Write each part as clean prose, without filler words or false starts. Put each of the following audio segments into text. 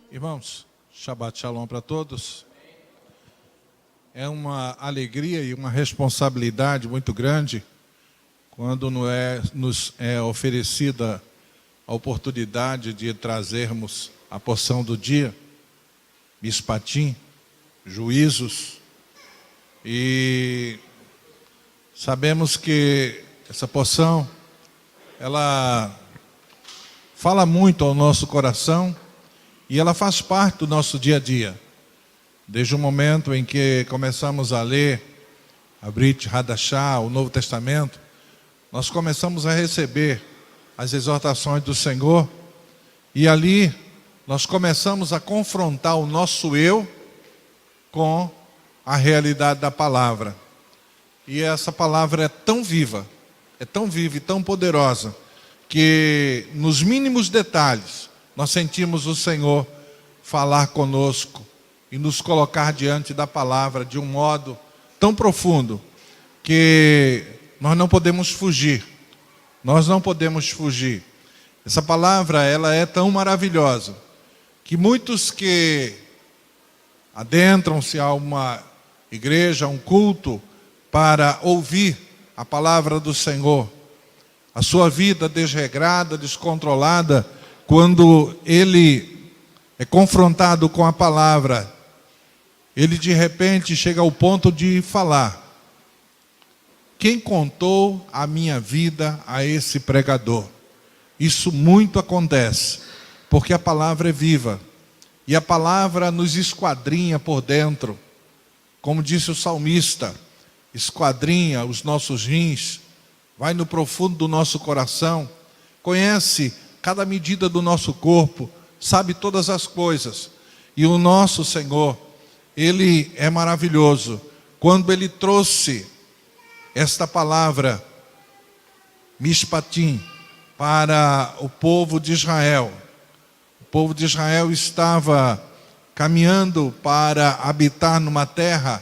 Irmãos, Shabbat Shalom para todos. É uma alegria e uma responsabilidade muito grande quando nos é oferecida a oportunidade de trazermos a porção do dia, Mishpatim, juízos, e sabemos que essa porção, ela fala muito ao nosso coração e ela faz parte do nosso dia a dia. Desde o momento em que começamos a ler a Brit Hadashah, o Novo Testamento, nós começamos a receber as exortações do Senhor e ali nós começamos a confrontar o nosso eu com a realidade da palavra. E essa palavra é tão viva e tão poderosa, que nos mínimos detalhes nós sentimos o Senhor falar conosco e nos colocar diante da palavra de um modo tão profundo que nós não podemos fugir. Nós não podemos fugir. Essa palavra, ela é tão maravilhosa que muitos que adentram-se a uma igreja, a um culto, para ouvir a palavra do Senhor, a sua vida desregrada, descontrolada, quando ele é confrontado com a palavra, ele de repente chega ao ponto de falar: quem contou a minha vida a esse pregador? Isso muito acontece, porque a palavra é viva, e a palavra nos esquadrinha por dentro, como disse o salmista, esquadrinha os nossos rins, vai no profundo do nosso coração, conhece cada medida do nosso corpo, sabe todas as coisas. E o nosso Senhor, Ele é maravilhoso. Quando Ele trouxe esta palavra, Mishpatim, para o povo de Israel, o povo de Israel estava caminhando para habitar numa terra,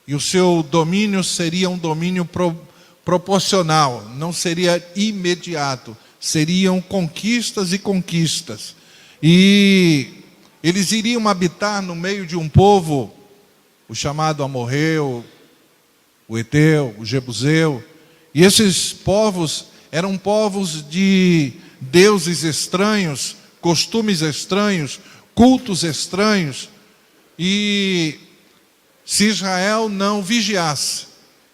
e o seu domínio seria um domínio proporcional, não seria imediato, seriam conquistas e conquistas. E eles iriam habitar no meio de um povo, o chamado amorreu, o eteu, o jebuseu, e esses povos eram povos de deuses estranhos, costumes estranhos, cultos estranhos, e se Israel não vigiasse,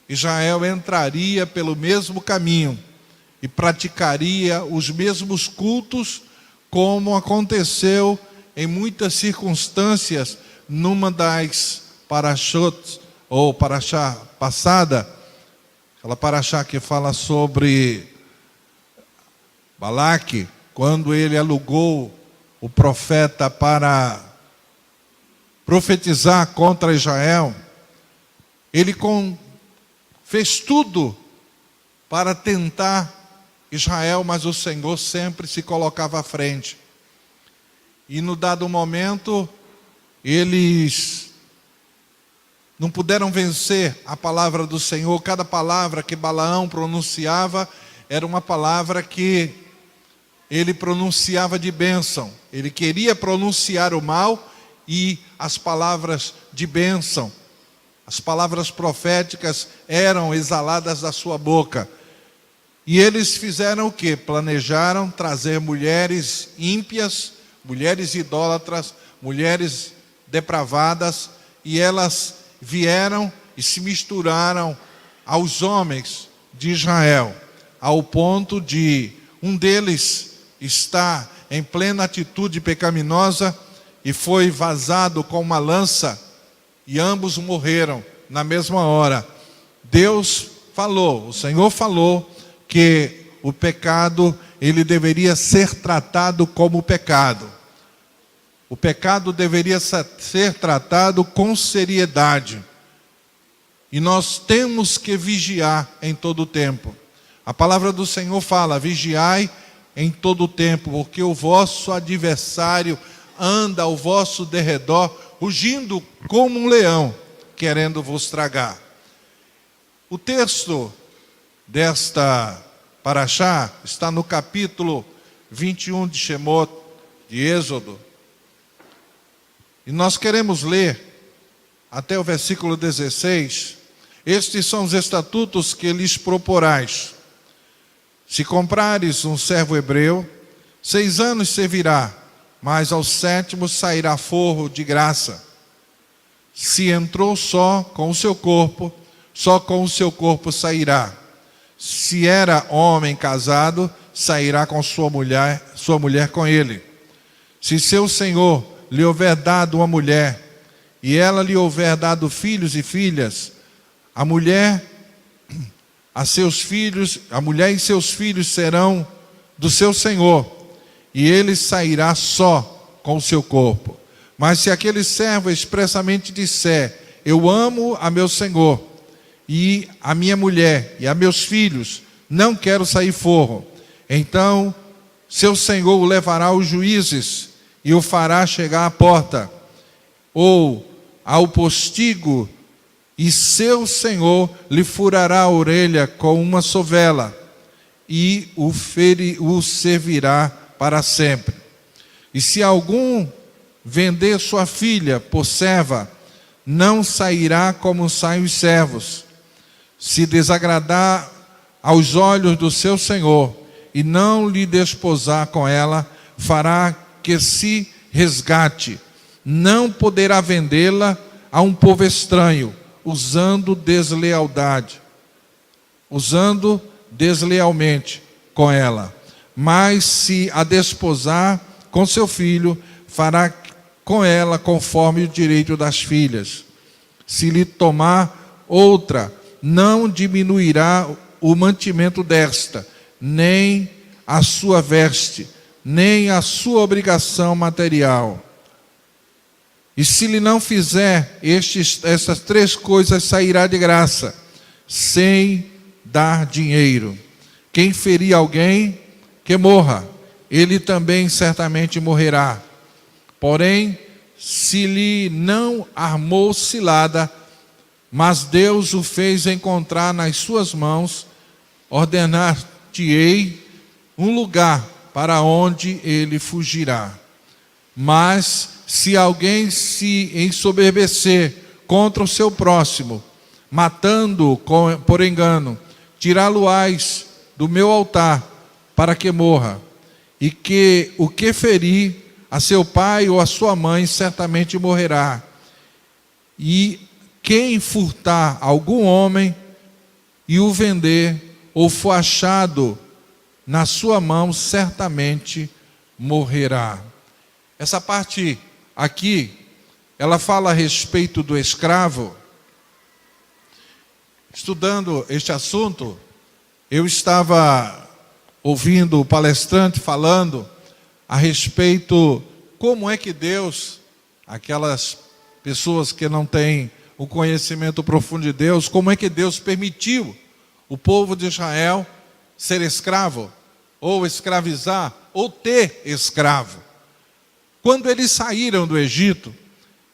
Israel entraria pelo mesmo caminho e praticaria os mesmos cultos, como aconteceu em muitas circunstâncias numa das parashot, ou parashá passada, aquela parashá que fala sobre Balaque, quando ele alugou o profeta para profetizar contra Israel. Ele fez tudo para tentar Israel, mas o Senhor sempre se colocava à frente. E no dado momento, eles não puderam vencer a palavra do Senhor. Cada palavra que Balaão pronunciava era uma palavra que ele pronunciava de bênção. Ele queria pronunciar o mal e as palavras de bênção, as palavras proféticas eram exaladas da sua boca. E eles fizeram o quê? Planejaram trazer mulheres ímpias, mulheres idólatras, mulheres depravadas, e elas vieram e se misturaram aos homens de Israel, ao ponto de um deles estar em plena atitude pecaminosa e foi vazado com uma lança, e ambos morreram na mesma hora. Deus falou, o Senhor falou que o pecado, ele deveria ser tratado como pecado. O pecado deveria ser tratado com seriedade. E nós temos que vigiar em todo o tempo. A palavra do Senhor fala: vigiai em todo o tempo, porque o vosso adversário anda ao vosso derredor, rugindo como um leão, querendo vos tragar. O texto desta parashá está no capítulo 21 de Shemot, de Êxodo. E nós queremos ler até o versículo 16. Estes são os estatutos que lhes proporais. Se comprares um servo hebreu, 6 anos servirá, mas ao 7º sairá forro de graça. Se entrou só com o seu corpo, só com o seu corpo sairá. Se era homem casado, sairá com sua mulher com ele. Se seu senhor lhe houver dado uma mulher, e ela lhe houver dado filhos e filhas, a mulher e seus filhos serão do seu senhor, e ele sairá só com o seu corpo. Mas se aquele servo expressamente disser: eu amo a meu senhor, e a minha mulher, e a meus filhos, não quero sair forro, então seu senhor o levará aos juízes, e o fará chegar à porta, ou ao postigo, e seu senhor lhe furará a orelha com uma sovela, e o servirá para sempre. E se algum vender sua filha por serva, não sairá como saem os servos. Se desagradar aos olhos do seu senhor, e não lhe desposar com ela, fará que se resgate. Não poderá vendê-la a um povo estranho, usando deslealmente com ela. Mas se a desposar com seu filho, fará com ela conforme o direito das filhas. Se lhe tomar outra, não diminuirá o mantimento desta, nem a sua veste, nem a sua obrigação material. E se lhe não fizer essas 3 coisas, sairá de graça, sem dar dinheiro. Quem ferir alguém, que morra, ele também certamente morrerá. Porém, se lhe não armou cilada, mas Deus o fez encontrar nas suas mãos, ordenar-te-ei um lugar para onde ele fugirá. Mas se alguém se ensoberbecer contra o seu próximo, matando-o por engano, tirá-lo-ás do meu altar, para que morra. E que o que ferir a seu pai ou a sua mãe, certamente morrerá. E quem furtar algum homem e o vender, ou for achado na sua mão, certamente morrerá. Essa parte aqui, ela fala a respeito do escravo. Estudando este assunto, eu estava ouvindo o palestrante falando a respeito como é que Deus, aquelas pessoas que não têm o conhecimento profundo de Deus, como é que Deus permitiu o povo de Israel ser escravo, ou escravizar, ou ter escravo. Quando eles saíram do Egito,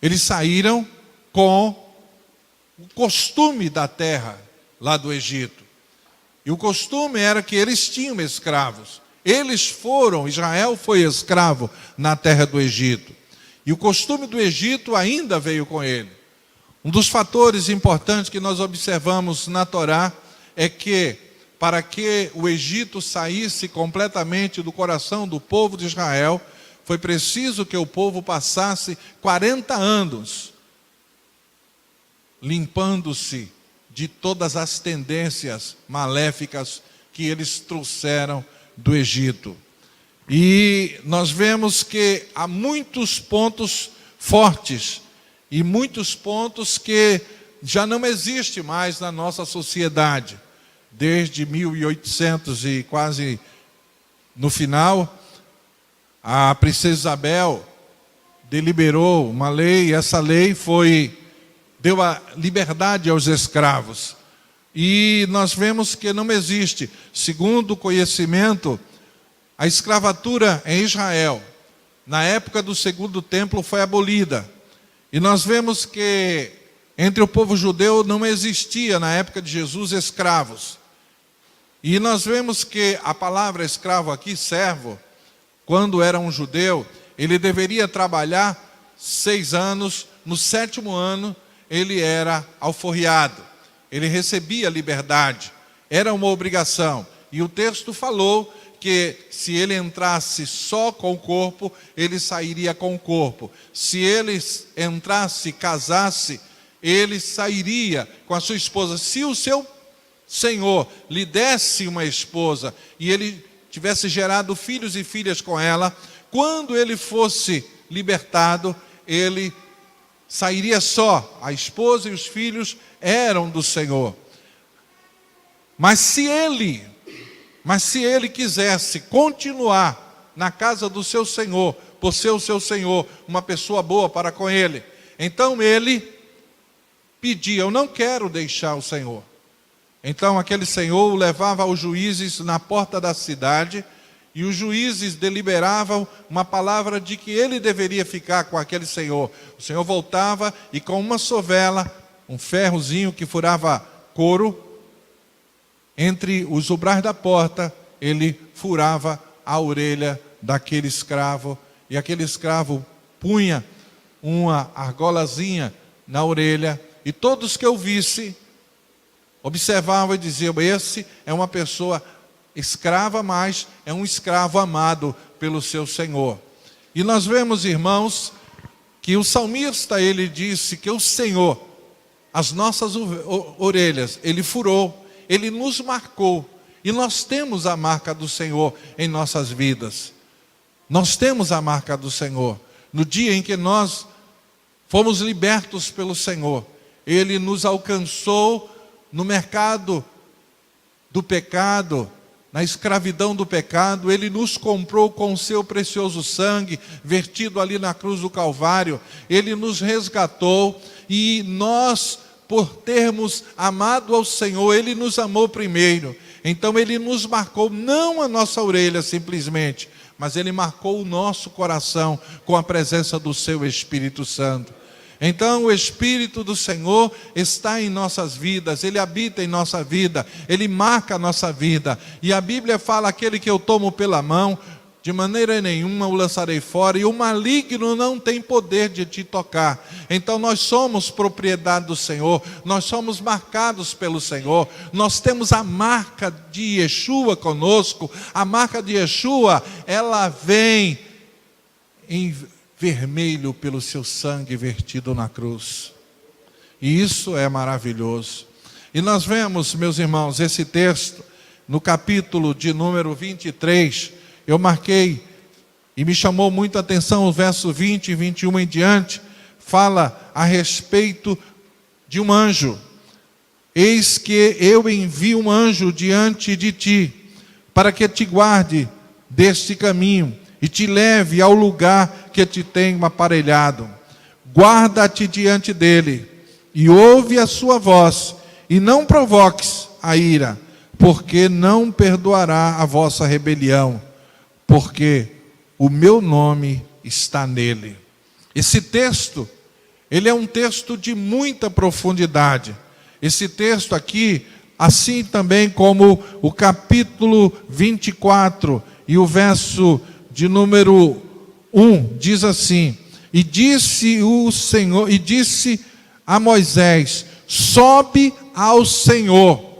eles saíram com o costume da terra lá do Egito. E o costume era que eles tinham escravos. Israel foi escravo na terra do Egito. E o costume do Egito ainda veio com ele. Um dos fatores importantes que nós observamos na Torá é que, para que o Egito saísse completamente do coração do povo de Israel, foi preciso que o povo passasse 40 anos limpando-se de todas as tendências maléficas que eles trouxeram do Egito. E nós vemos que há muitos pontos fortes e muitos pontos que já não existem mais na nossa sociedade. Desde 1800 e quase no final, a princesa Isabel deliberou uma lei, e essa lei deu a liberdade aos escravos. E nós vemos que não existe, segundo o conhecimento, a escravatura em Israel, na época do Segundo Templo, foi abolida. E nós vemos que entre o povo judeu não existia, na época de Jesus, escravos. E nós vemos que a palavra escravo aqui, servo, quando era um judeu, ele deveria trabalhar 6 anos, no 7º ano, ele era alforriado. Ele recebia liberdade. Era uma obrigação. E o texto falou que se ele entrasse só com o corpo, ele sairia com o corpo. Se ele entrasse, casasse, ele sairia com a sua esposa. Se o seu senhor lhe desse uma esposa e ele tivesse gerado filhos e filhas com ela, quando ele fosse libertado, ele sairia só. A esposa e os filhos eram do Senhor. Mas se ele quisesse continuar na casa do seu senhor, por ser o seu senhor uma pessoa boa para com ele, então ele pedia: eu não quero deixar o Senhor. Então aquele senhor o levava aos juízes na porta da cidade, e os juízes deliberavam uma palavra de que ele deveria ficar com aquele senhor. O senhor voltava e com uma sovela, um ferrozinho que furava couro, entre os ubrais da porta, ele furava a orelha daquele escravo, e aquele escravo punha uma argolazinha na orelha, e todos que eu visse observavam e diziam: esse é uma pessoa escrava, mas é um escravo amado pelo seu Senhor. E nós vemos, irmãos, que o salmista, ele disse que o Senhor, as nossas orelhas, ele furou, ele nos marcou, e nós temos a marca do Senhor em nossas vidas. Nós temos a marca do Senhor. No dia em que nós fomos libertos pelo Senhor, ele nos alcançou no mercado do pecado, na escravidão do pecado. Ele nos comprou com o seu precioso sangue, vertido ali na cruz do Calvário. Ele nos resgatou, e nós, por termos amado ao Senhor, ele nos amou primeiro. Então ele nos marcou, não a nossa orelha simplesmente, mas ele marcou o nosso coração com a presença do seu Espírito Santo. Então o Espírito do Senhor está em nossas vidas, ele habita em nossa vida, ele marca a nossa vida. E a Bíblia fala: aquele que eu tomo pela mão, de maneira nenhuma o lançarei fora, e o maligno não tem poder de te tocar. Então nós somos propriedade do Senhor, nós somos marcados pelo Senhor, nós temos a marca de Yeshua conosco. A marca de Yeshua, ela vem em vermelho pelo seu sangue vertido na cruz. E isso é maravilhoso. E nós vemos, meus irmãos, esse texto no capítulo de número 23, eu marquei e me chamou muito a atenção o verso 20 e 21 em diante, fala a respeito de um anjo. Eis que eu envio um anjo diante de ti, para que te guarde deste caminho e te leve ao lugar que te tenho aparelhado. Guarda-te diante dele e ouve a sua voz, e não provoques a ira, porque não perdoará a vossa rebelião, porque o meu nome está nele. Esse texto, ele é um texto de muita profundidade. Esse texto aqui, assim também como o capítulo 24 e o verso de número 1, diz assim: e disse o Senhor, e disse a Moisés: sobe ao Senhor.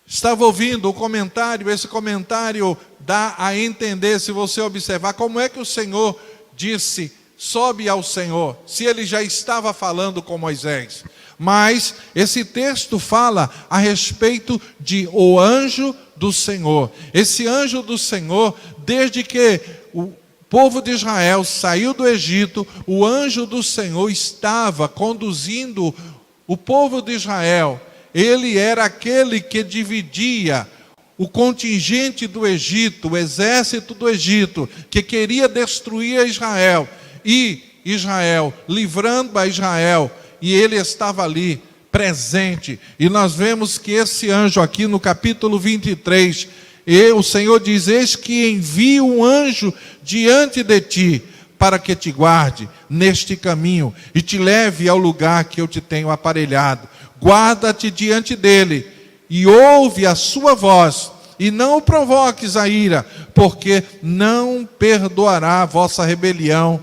Estava ouvindo o comentário, esse comentário dá a entender, se você observar, como é que o Senhor disse: sobe ao Senhor, se ele já estava falando com Moisés. Mas esse texto fala a respeito de o anjo do Senhor. Esse anjo do Senhor, desde que o povo de Israel saiu do Egito, o anjo do Senhor estava conduzindo o povo de Israel. Ele era aquele que dividia o contingente do Egito, o exército do Egito, que queria destruir Israel, e Israel, livrando a Israel, e ele estava ali, presente. E nós vemos que esse anjo aqui no capítulo 23, o Senhor diz: eis que envio um anjo diante de ti, para que te guarde neste caminho, e te leve ao lugar que eu te tenho aparelhado. Guarda-te diante dele, e ouve a sua voz, e não o provoques a ira, porque não perdoará a vossa rebelião,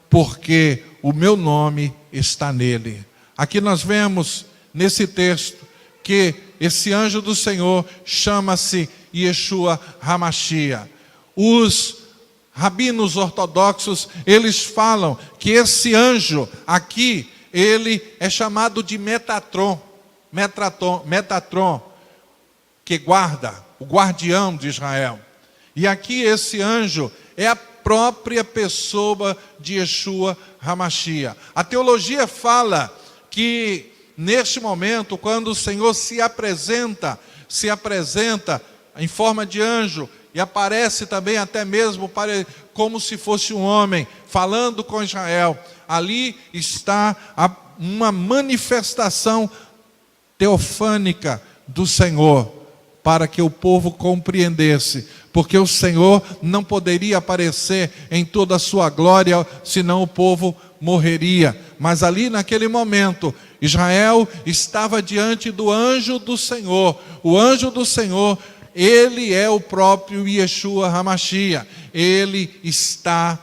porque o meu nome está nele. Aqui nós vemos nesse texto que esse anjo do Senhor chama-se Yeshua HaMashiach. Os rabinos ortodoxos, eles falam que esse anjo aqui, ele é chamado de Metatron, que guarda, o guardião de Israel. E aqui esse anjo é a própria pessoa de Yeshua HaMashiach. A teologia fala que neste momento, quando o Senhor se apresenta em forma de anjo, e aparece também até mesmo como se fosse um homem, falando com Israel, ali está uma manifestação teofânica do Senhor, para que o povo compreendesse, porque o Senhor não poderia aparecer em toda a sua glória, senão o povo morreria. Mas ali naquele momento, Israel estava diante do anjo do Senhor. O anjo do Senhor, ele é o próprio Yeshua HaMashiach. Ele está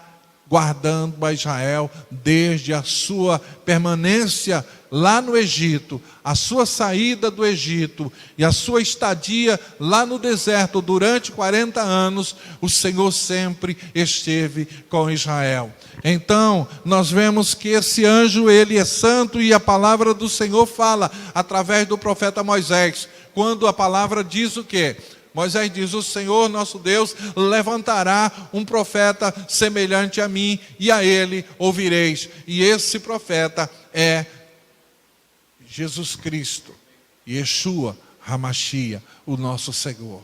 guardando a Israel desde a sua permanência lá no Egito, a sua saída do Egito e a sua estadia lá no deserto durante 40 anos, o Senhor sempre esteve com Israel. Então, nós vemos que esse anjo, ele é santo, e a palavra do Senhor fala através do profeta Moisés, quando a palavra diz o quê? Moisés diz: o Senhor nosso Deus levantará um profeta semelhante a mim, e a ele ouvireis. E esse profeta é Jesus Cristo, Yeshua HaMashiach, o nosso Senhor.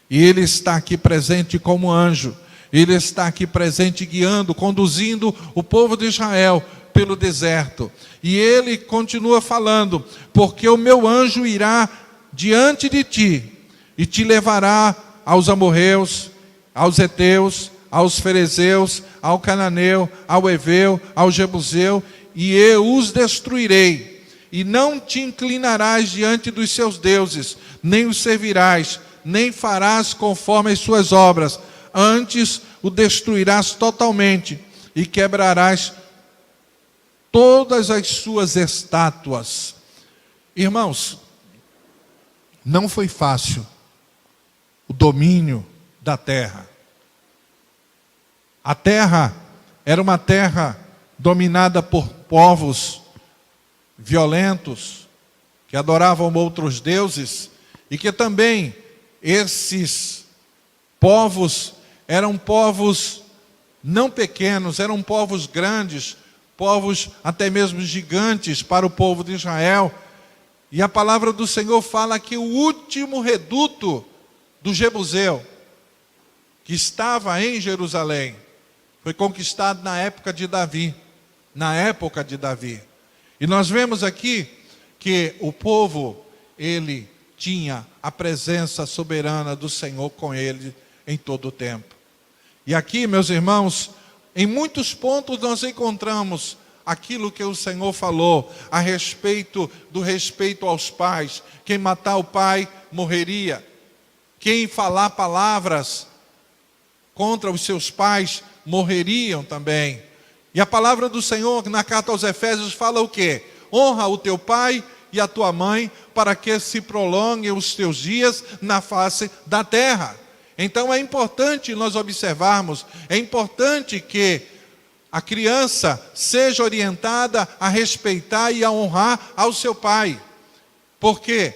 E ele está aqui presente como anjo. Ele está aqui presente guiando, conduzindo o povo de Israel pelo deserto. E ele continua falando: porque o meu anjo irá diante de ti, e te levará aos amorreus, aos heteus, aos ferezeus, ao cananeu, ao heveu, ao jebuseu, e eu os destruirei. E não te inclinarás diante dos seus deuses, nem os servirás, nem farás conforme as suas obras. Antes o destruirás totalmente, e quebrarás todas as suas estátuas. Irmãos, não foi fácil o domínio da terra. A terra era uma terra dominada por povos violentos, que adoravam outros deuses, e que também esses povos eram povos não pequenos, eram povos grandes, povos até mesmo gigantes para o povo de Israel. E a palavra do Senhor fala que o último reduto do Jebuseu, que estava em Jerusalém, foi conquistado na época de Davi. E nós vemos aqui que o povo, ele tinha a presença soberana do Senhor com ele em todo o tempo. E aqui, meus irmãos, em muitos pontos nós encontramos aquilo que o Senhor falou a respeito do respeito aos pais. Quem matar o pai morreria. Quem falar palavras contra os seus pais morreriam também. E a palavra do Senhor na carta aos Efésios fala o quê? Honra o teu pai e a tua mãe, para que se prolonguem os teus dias na face da terra. Então é importante nós observarmos, é importante que a criança seja orientada a respeitar e a honrar ao seu pai, porque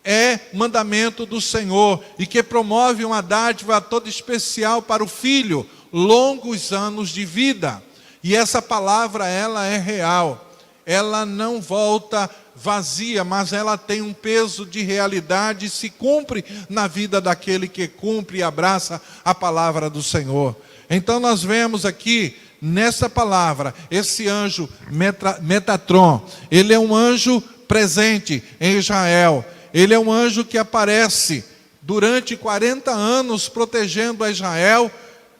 é mandamento do Senhor, e que promove uma dádiva toda especial para o filho, longos anos de vida. E essa palavra, ela é real, ela não volta vazia, mas ela tem um peso de realidade e se cumpre na vida daquele que cumpre e abraça a palavra do Senhor. Então nós vemos aqui, nessa palavra, esse anjo Metatron, ele é um anjo presente em Israel. Ele é um anjo que aparece durante 40 anos protegendo a Israel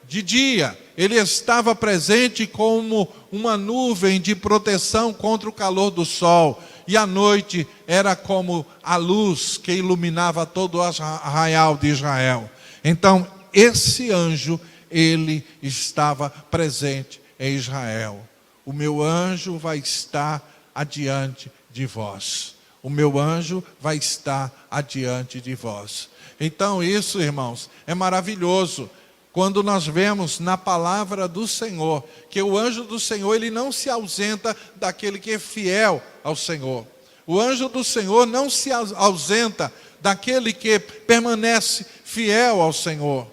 de dia. Ele estava presente como uma nuvem de proteção contra o calor do sol. E à noite era como a luz que iluminava todo o arraial de Israel. Então, esse anjo, ele estava presente em Israel. o meu anjo vai estar adiante de vós. O meu anjo vai estar adiante de vós. Então isso, irmãos, é maravilhoso. Quando nós vemos na palavra do Senhor, que o anjo do Senhor, ele não se ausenta daquele que é fiel ao Senhor. O anjo do Senhor não se ausenta daquele que permanece fiel ao Senhor.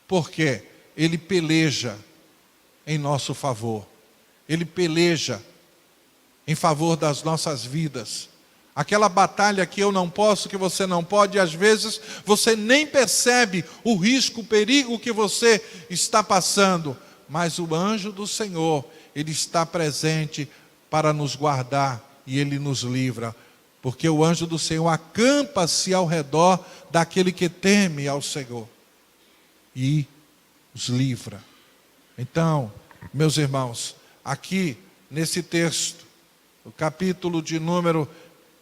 Por quê? Ele peleja em nosso favor. Ele peleja em favor das nossas vidas. Aquela batalha que eu não posso, que você não pode, e às vezes você nem percebe o risco, o perigo que você está passando. Mas o anjo do Senhor, ele está presente para nos guardar e ele nos livra. Porque o anjo do Senhor acampa-se ao redor daquele que teme ao Senhor e os livra. Então, meus irmãos, aqui nesse texto, o capítulo de número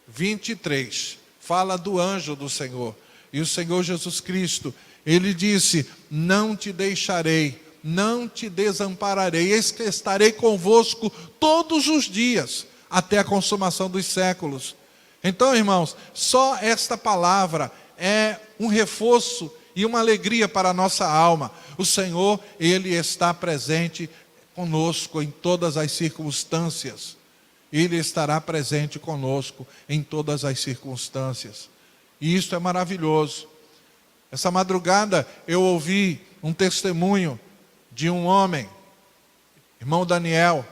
23, fala do anjo do Senhor. E o Senhor Jesus Cristo, ele disse: não te deixarei, não te desampararei, eis que estarei convosco todos os dias, até a consumação dos séculos. Então, irmãos, só esta palavra é um reforço e uma alegria para a nossa alma. O Senhor, ele está presente conosco em todas as circunstâncias. Ele estará presente conosco em todas as circunstâncias. E isso é maravilhoso. Essa madrugada eu ouvi um testemunho de um homem, irmão Daniel.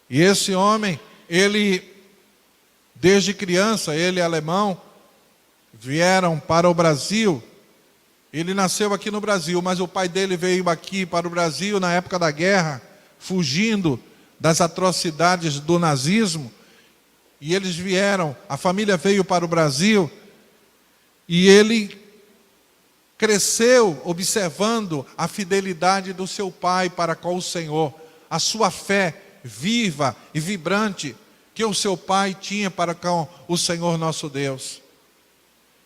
E esse homem, ele, desde criança, ele alemão, vieram para o Brasil. Ele nasceu aqui no Brasil, mas o pai dele veio aqui para o Brasil na época da guerra, fugindo das atrocidades do nazismo. E eles vieram, a família veio para o Brasil, e ele cresceu observando a fidelidade do seu pai para com o Senhor, a sua fé viva e vibrante que o seu pai tinha para com o Senhor nosso Deus.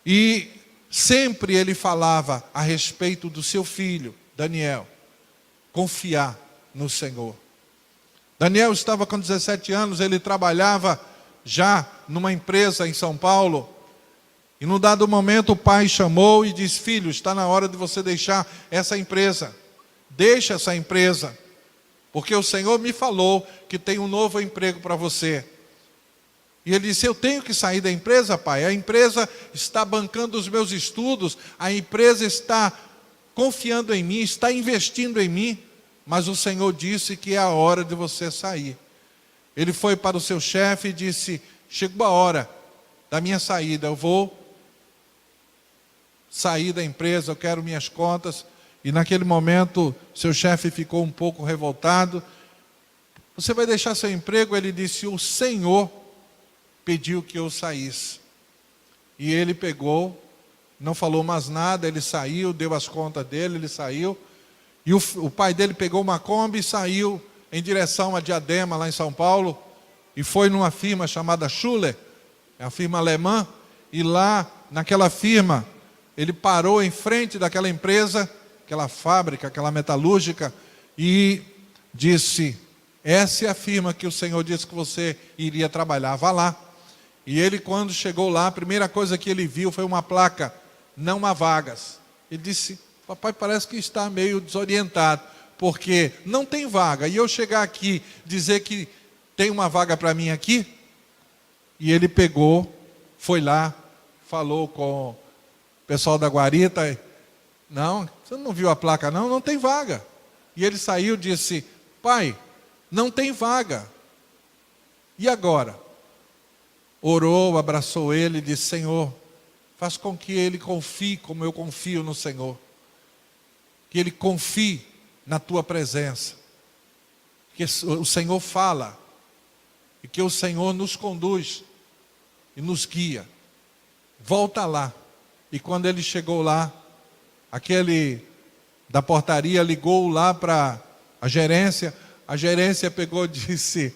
E sempre ele falava a respeito do seu filho, Daniel, confiar no Senhor. Daniel estava com 17 anos, ele trabalhava já numa empresa em São Paulo. E num dado momento o pai chamou e disse: filho, está na hora de você deixar essa empresa. Deixa essa empresa, porque o Senhor me falou que tem um novo emprego para você. E ele disse: eu tenho que sair da empresa, pai. A empresa está bancando os meus estudos, a empresa está confiando em mim, está investindo em mim. Mas o Senhor disse que é a hora de você sair. Ele foi para o seu chefe e disse: chegou a hora da minha saída, eu vou sair da empresa, eu quero minhas contas. E naquele momento, seu chefe ficou um pouco revoltado. Você vai deixar seu emprego? Ele disse: o Senhor pediu que eu saísse. E ele pegou, não falou mais nada, ele saiu, deu as contas dele, ele saiu. E o pai dele pegou uma Kombi e saiu em direção a Diadema, lá em São Paulo, e foi numa firma chamada Schuller, é a firma alemã, e lá, naquela firma, ele parou em frente daquela empresa, aquela fábrica, aquela metalúrgica, e disse: essa é a firma que o Senhor disse que você iria trabalhar, vá lá. E ele, quando chegou lá, a primeira coisa que ele viu foi uma placa: não há vagas. Ele disse: papai parece que está meio desorientado, porque não tem vaga. E eu chegar aqui, dizer que tem uma vaga para mim aqui? E ele pegou, foi lá, falou com o pessoal da guarita: não, você não viu a placa não? Não tem vaga. E ele saiu e disse: pai, não tem vaga. E agora? Orou, abraçou ele e disse: Senhor, faz com que ele confie como eu confio no Senhor. Que ele confie na tua presença. Que o Senhor fala. E que o Senhor nos conduz e nos guia. Volta lá. E quando ele chegou lá, aquele da portaria ligou lá para a gerência pegou e disse: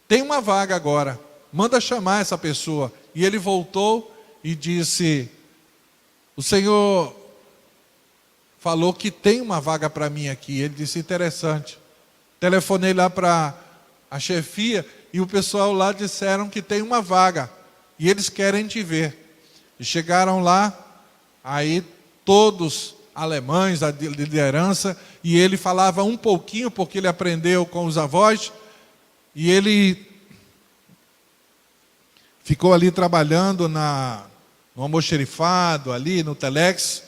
tem uma vaga agora, manda chamar essa pessoa. E ele voltou e disse: o Senhor falou que tem uma vaga para mim aqui. Ele disse: interessante, Telefonei lá para a chefia e o pessoal lá disseram que tem uma vaga e eles querem te ver. E chegaram lá, aí todos alemães, a liderança, e ele falava um pouquinho, porque ele aprendeu com os avós, e ele ficou ali trabalhando no almoxerifado, ali no Telex,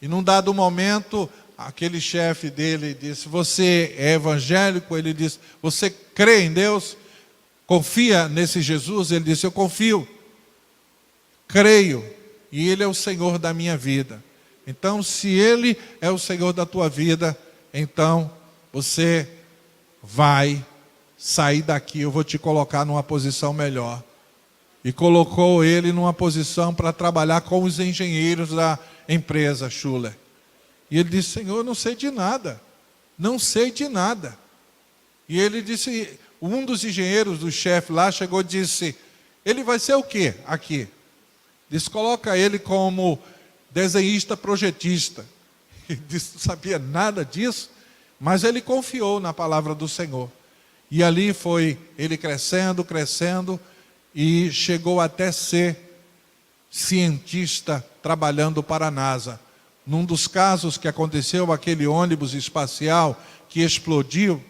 e num dado momento, aquele chefe dele disse: você é evangélico? Ele disse: você crê em Deus? Confia nesse Jesus? Ele disse: eu confio, creio, e Ele é o Senhor da minha vida. Então, se Ele é o Senhor da tua vida, então você vai sair daqui, eu vou te colocar numa posição melhor. E colocou ele numa posição para trabalhar com os engenheiros da empresa Schuller. E ele disse: Senhor, eu não sei de nada, não sei de nada. E ele disse, um dos engenheiros do chefe lá chegou e disse: ele vai ser o quê aqui? Disse: coloca ele como desenhista projetista. Ele disse: não sabia nada disso, mas ele confiou na palavra do Senhor. E ali foi ele crescendo, crescendo, e chegou até ser cientista trabalhando para a NASA. Num dos casos que aconteceu, aquele ônibus espacial que explodiu,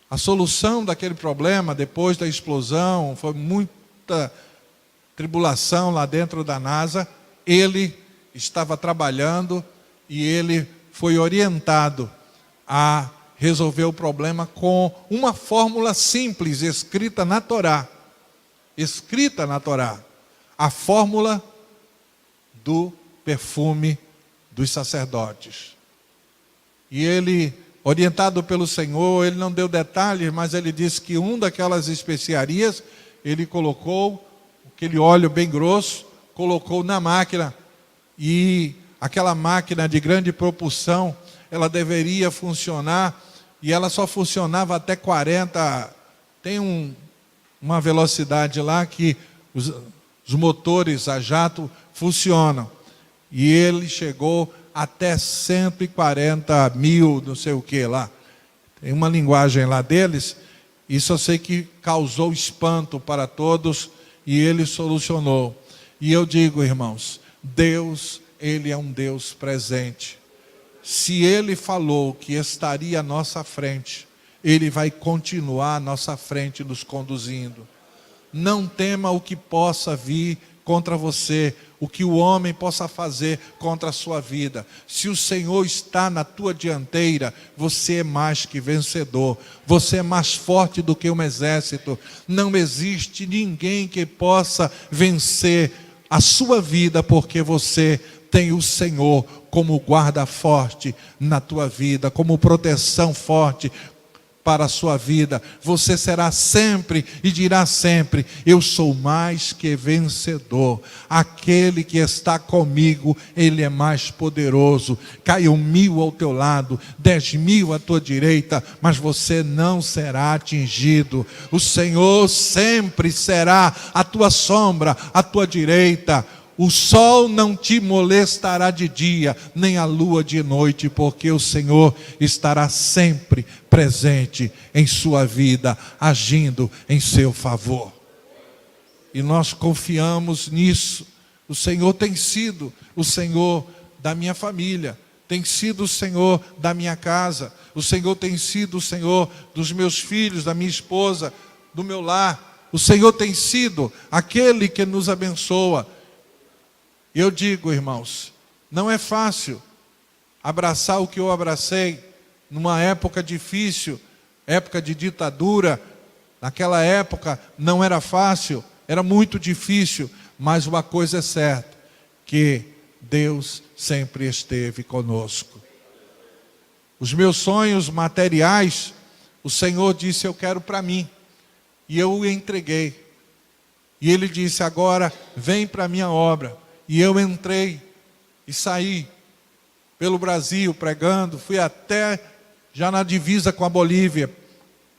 a solução daquele problema, depois da explosão, foi muita tribulação lá dentro da NASA. Ele estava trabalhando e ele foi orientado a resolver o problema com uma fórmula simples, escrita na Torá. Escrita na Torá. A fórmula do perfume dos sacerdotes. E ele, orientado pelo Senhor, ele não deu detalhes, mas ele disse que daquelas especiarias, ele colocou aquele óleo bem grosso, colocou na máquina, e aquela máquina de grande propulsão, ela deveria funcionar, e ela só funcionava até 40, tem uma velocidade lá que os motores a jato funcionam. E ele chegou até 140 mil, não sei o que lá. Tem uma linguagem lá deles, e só sei que causou espanto para todos, e ele solucionou. E eu digo, irmãos, Deus, Ele é um Deus presente. Se Ele falou que estaria à nossa frente, Ele vai continuar à nossa frente nos conduzindo. Não tema o que possa vir contra você, o que o homem possa fazer contra a sua vida. Se o Senhor está na tua dianteira, você é mais que vencedor. Você é mais forte do que um exército. Não existe ninguém que possa vencer a sua vida, porque você tem o Senhor como guarda forte na tua vida, como proteção forte para a sua vida. Você será sempre e dirá sempre: eu sou mais que vencedor. Aquele que está comigo, Ele é mais poderoso. Caiam 1000 ao teu lado, 10.000 à tua direita, mas você não será atingido. O Senhor sempre será a tua sombra, à tua direita. O sol não te molestará de dia, nem a lua de noite, porque o Senhor estará sempre presente em sua vida, agindo em seu favor. E nós confiamos nisso. O Senhor tem sido o Senhor da minha família, tem sido o Senhor da minha casa, o Senhor tem sido o Senhor dos meus filhos, da minha esposa, do meu lar. O Senhor tem sido aquele que nos abençoa. Eu digo, irmãos, não é fácil abraçar o que eu abracei numa época difícil, época de ditadura. Naquela época não era fácil, era muito difícil, mas uma coisa é certa, que Deus sempre esteve conosco. Os meus sonhos materiais, o Senhor disse: eu quero para mim, e eu o entreguei. E Ele disse: agora vem para a minha obra. E eu entrei e saí pelo Brasil pregando, fui até já na divisa com a Bolívia,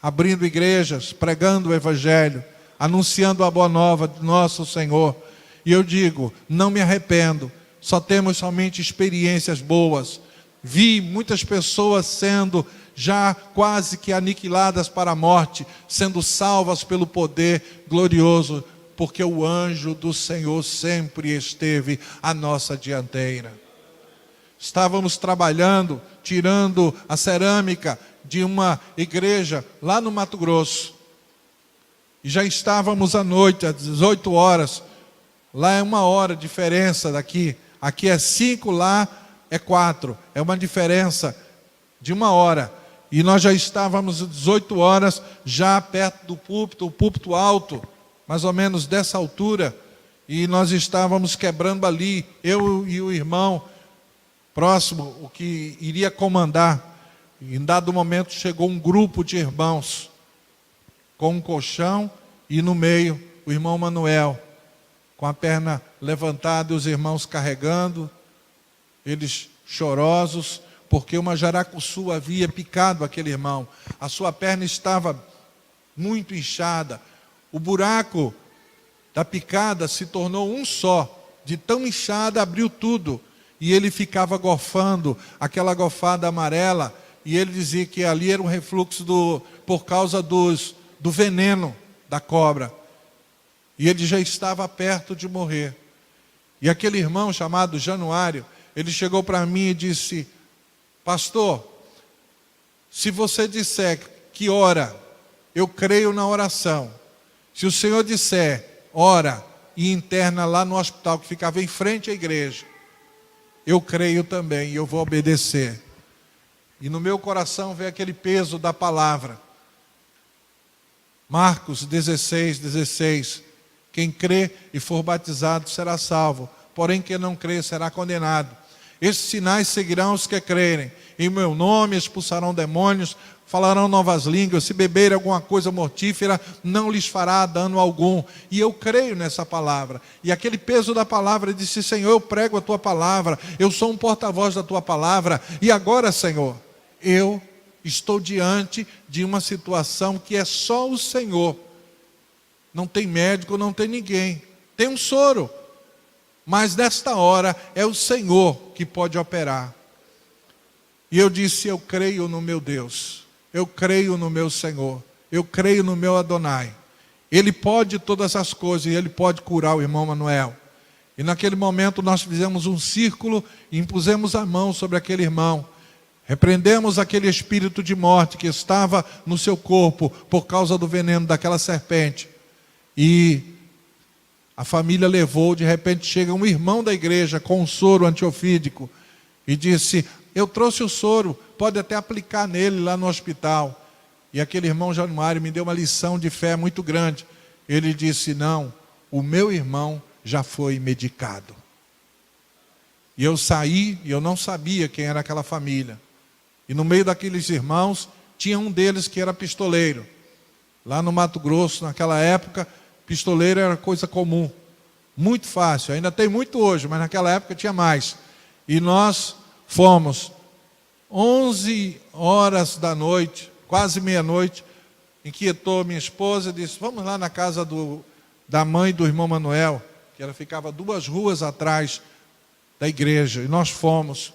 abrindo igrejas, pregando o Evangelho, anunciando a boa nova do nosso Senhor. E eu digo, não me arrependo, só temos somente experiências boas. Vi muitas pessoas sendo já quase que aniquiladas para a morte, sendo salvas pelo poder glorioso, porque o anjo do Senhor sempre esteve à nossa dianteira. Estávamos trabalhando, tirando a cerâmica de uma igreja lá no Mato Grosso. E já estávamos à noite, às 18 horas. Lá é 1 hora de diferença daqui. Aqui é 5, lá é 4. É uma diferença de 1 hora. E nós já estávamos às 18 horas, já perto do púlpito, o púlpito alto, mais ou menos dessa altura. E nós estávamos quebrando ali, eu e o irmão próximo, o que iria comandar. E em dado momento chegou um grupo de irmãos, com um colchão, e no meio o irmão Manuel, com a perna levantada e os irmãos carregando, eles chorosos, porque uma jaracuçu havia picado aquele irmão. A sua perna estava muito inchada. O buraco da picada se tornou um só. De tão inchada, abriu tudo. E ele ficava gofando, aquela gofada amarela. E ele dizia que ali era um refluxo por causa do veneno da cobra. E ele já estava perto de morrer. E aquele irmão chamado Januário, ele chegou para mim e disse: pastor, se você disser que ora, eu creio na oração. Se o senhor disser, ora e interna lá no hospital que ficava em frente à igreja, eu creio também e eu vou obedecer. E no meu coração veio aquele peso da palavra. Marcos 16, 16. Quem crê e for batizado será salvo, porém quem não crê será condenado. Esses sinais seguirão os que crerem. Em meu nome expulsarão demônios, falarão novas línguas, se beberem alguma coisa mortífera, não lhes fará dano algum. E eu creio nessa palavra. E aquele peso da palavra disse: Senhor, eu prego a tua palavra, eu sou um porta-voz da tua palavra. E agora, Senhor, eu estou diante de uma situação que é só o Senhor. Não tem médico, não tem ninguém. Tem um soro. Mas nesta hora é o Senhor que pode operar. E eu disse: eu creio no meu Deus. Eu creio no meu Senhor. Eu creio no meu Adonai. Ele pode todas as coisas e Ele pode curar o irmão Manuel. E naquele momento nós fizemos um círculo e impusemos a mão sobre aquele irmão. Repreendemos aquele espírito de morte que estava no seu corpo por causa do veneno daquela serpente. E a família levou, de repente chega um irmão da igreja com um soro antiofídico e disse: eu trouxe o soro, pode até aplicar nele lá no hospital. E aquele irmão Januário me deu uma lição de fé muito grande. Ele disse: não, o meu irmão já foi medicado. E eu saí e eu não sabia quem era aquela família. E no meio daqueles irmãos tinha um deles que era pistoleiro. Lá no Mato Grosso, naquela época, pistoleiro era coisa comum, muito fácil, ainda tem muito hoje, mas naquela época tinha mais. E nós fomos 11 horas da noite, quase meia-noite, inquietou minha esposa e disse: vamos lá na casa da mãe do irmão Manuel, que ela ficava 2 ruas atrás da igreja, e nós fomos.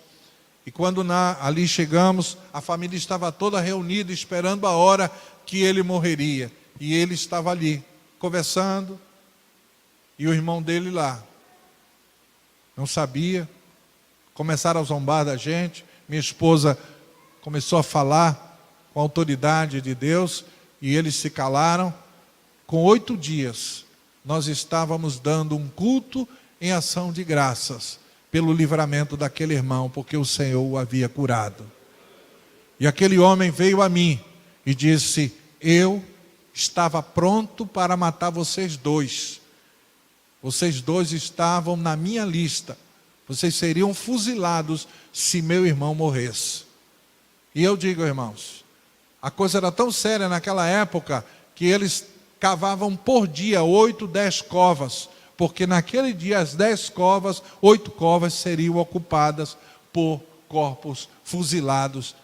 E quando ali chegamos, a família estava toda reunida, esperando a hora que ele morreria, e ele estava ali, conversando, e o irmão dele lá. Não sabia, começaram a zombar da gente, minha esposa começou a falar com a autoridade de Deus, e eles se calaram. Com 8 dias, nós estávamos dando um culto em ação de graças, pelo livramento daquele irmão, porque o Senhor o havia curado. E aquele homem veio a mim, e disse: eu estava pronto para matar vocês dois. Vocês dois estavam na minha lista. Vocês seriam fuzilados se meu irmão morresse. E eu digo, irmãos, a coisa era tão séria naquela época que eles cavavam por dia 8, 10 covas. Porque naquele dia as 10 covas, 8 covas seriam ocupadas por corpos fuzilados.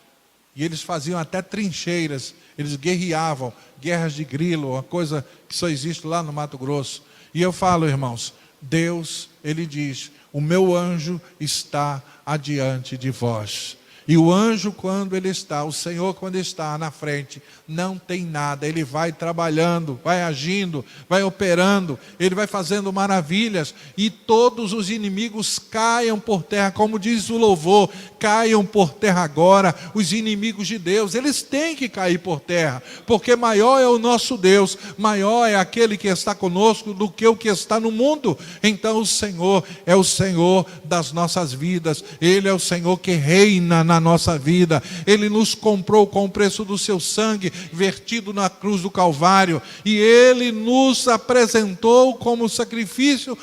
E eles faziam até trincheiras, eles guerreavam, guerras de grilo, uma coisa que só existe lá no Mato Grosso. E eu falo, irmãos, Deus, Ele diz: o meu anjo está adiante de vós. E o anjo, quando ele está, o Senhor, quando está na frente, não tem nada. Ele vai trabalhando, vai agindo, vai operando, ele vai fazendo maravilhas, e todos os inimigos caiam por terra, como diz o louvor, caiam por terra agora, os inimigos de Deus, eles têm que cair por terra, porque maior é o nosso Deus, maior é aquele que está conosco do que o que está no mundo. Então o Senhor é o Senhor das nossas vidas, Ele é o Senhor que reina na nossa vida. Ele nos comprou com o preço do seu sangue vertido na cruz do Calvário, e Ele nos apresentou como sacrifício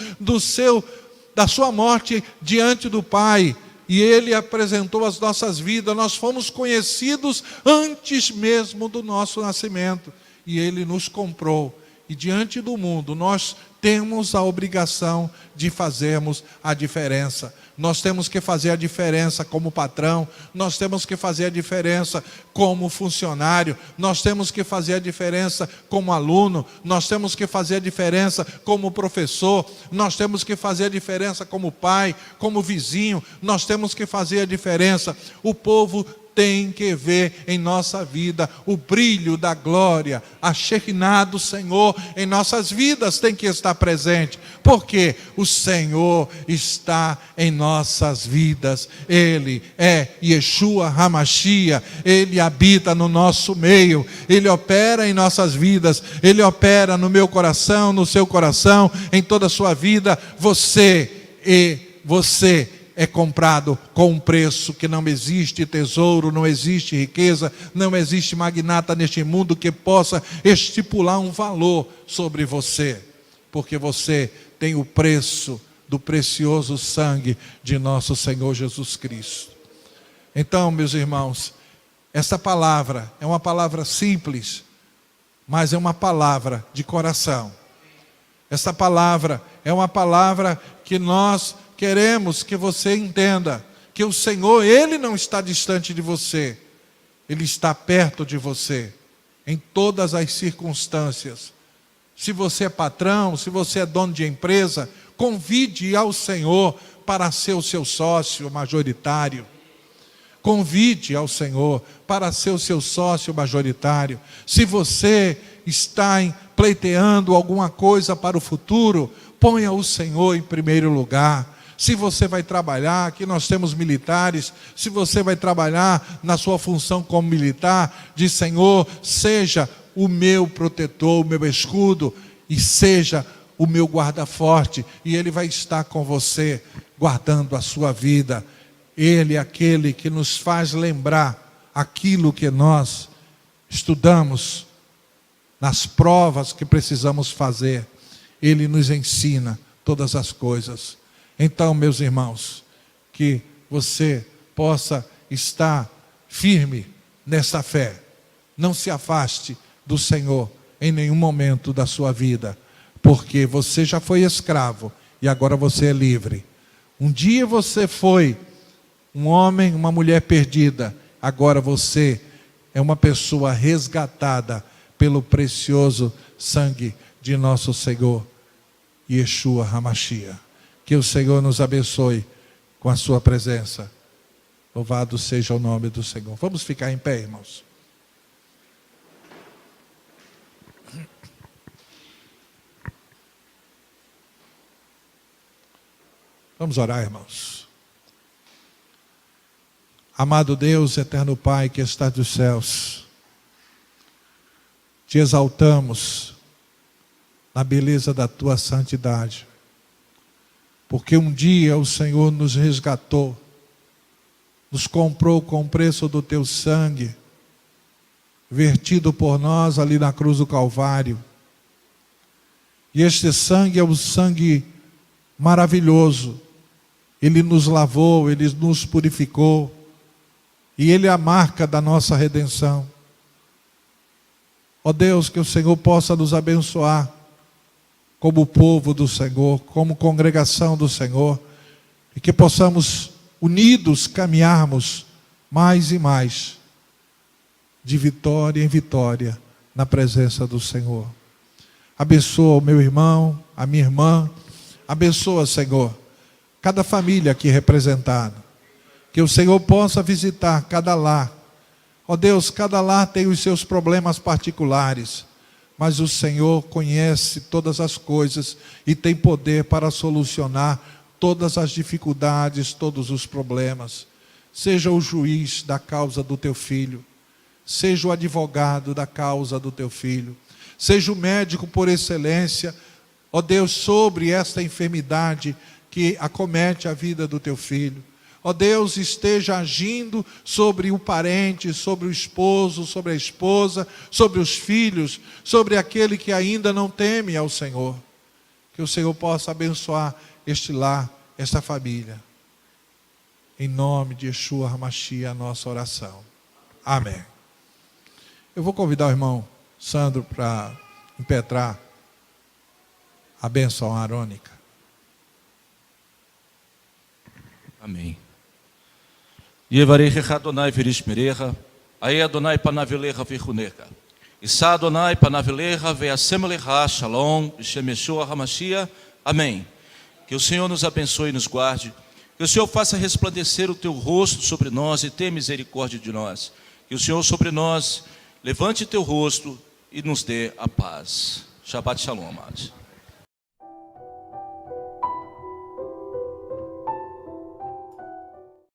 da sua morte diante do Pai, e Ele apresentou as nossas vidas. Nós fomos conhecidos antes mesmo do nosso nascimento, e Ele nos comprou, e diante do mundo nós temos a obrigação de fazermos a diferença. Nós temos que fazer a diferença como patrão, nós temos que fazer a diferença como funcionário, nós temos que fazer a diferença como aluno, nós temos que fazer a diferença como professor, nós temos que fazer a diferença como pai, como vizinho, nós temos que fazer a diferença. O povo tem que ver em nossa vida o brilho da glória, a Shekinah do Senhor em nossas vidas tem que estar presente, porque o Senhor está em nossas vidas. Ele é Yeshua HaMashiach, Ele habita no nosso meio, Ele opera em nossas vidas, Ele opera no meu coração, no seu coração, em toda a sua vida. Você é comprado com um preço que não existe tesouro, não existe riqueza, não existe magnata neste mundo que possa estipular um valor sobre você, porque você tem o preço do precioso sangue de nosso Senhor Jesus Cristo. Então, meus irmãos, essa palavra é uma palavra simples, mas é uma palavra de coração. Essa palavra é uma palavra que nós queremos que você entenda que o Senhor, Ele não está distante de você, Ele está perto de você, em todas as circunstâncias. Se você é patrão, se você é dono de empresa, convide ao Senhor para ser o seu sócio majoritário. Convide ao Senhor para ser o seu sócio majoritário. Se você está pleiteando alguma coisa para o futuro, ponha o Senhor em primeiro lugar. Se você vai trabalhar, aqui nós temos militares, se você vai trabalhar na sua função como militar, diz: Senhor, seja o meu protetor, o meu escudo, e seja o meu guarda-forte, e Ele vai estar com você, guardando a sua vida. Ele é aquele que nos faz lembrar aquilo que nós estudamos nas provas que precisamos fazer. Ele nos ensina todas as coisas. Então, meus irmãos, que você possa estar firme nessa fé. Não se afaste do Senhor em nenhum momento da sua vida, porque você já foi escravo e agora você é livre. Um dia você foi um homem, uma mulher perdida, agora você é uma pessoa resgatada pelo precioso sangue de nosso Senhor Yeshua HaMashiach. Que o Senhor nos abençoe com a sua presença. Louvado seja o nome do Senhor. Vamos ficar em pé, irmãos. Vamos orar, irmãos. Amado Deus, eterno Pai que está dos céus, te exaltamos na beleza da tua santidade, porque um dia o Senhor nos resgatou, nos comprou com o preço do teu sangue, vertido por nós ali na cruz do Calvário. E este sangue é um sangue maravilhoso. Ele nos lavou, Ele nos purificou, e Ele é a marca da nossa redenção. Ó Deus, que o Senhor possa nos abençoar, como povo do Senhor, como congregação do Senhor, e que possamos, unidos, caminharmos mais e mais, de vitória em vitória, na presença do Senhor. Abençoa o meu irmão, a minha irmã, abençoa, Senhor, cada família aqui representada, Que o Senhor possa visitar cada lar. Ó Deus, cada lar tem os seus problemas particulares, mas o Senhor conhece todas as coisas e tem poder para solucionar todas as dificuldades, todos os problemas. Seja o juiz da causa do teu filho, seja o advogado da causa do teu filho, seja o médico por excelência, ó Deus, sobre esta enfermidade que acomete a vida do teu filho. Ó Deus, esteja agindo sobre o parente, sobre o esposo, sobre a esposa, sobre os filhos, sobre aquele que ainda não teme ao Senhor. Que o Senhor possa abençoar este lar, esta família. Em nome de Yeshua HaMashiach, a nossa oração. Amém. Eu vou convidar o irmão Sandro para impetrar a bênção arônica. Amém. Yevarechecha Adonai v'yishmerecha, Ae Adonai panavelecha v'chunecha, Issa Adonai panavelecha v'yasemelecha shalom, B'Shem Yeshua HaMashiach. Amém. Que o Senhor nos abençoe e nos guarde, que o Senhor faça resplandecer o teu rosto sobre nós e tenha misericórdia de nós, que o Senhor sobre nós levante teu rosto e nos dê a paz. Shabbat Shalom, amados.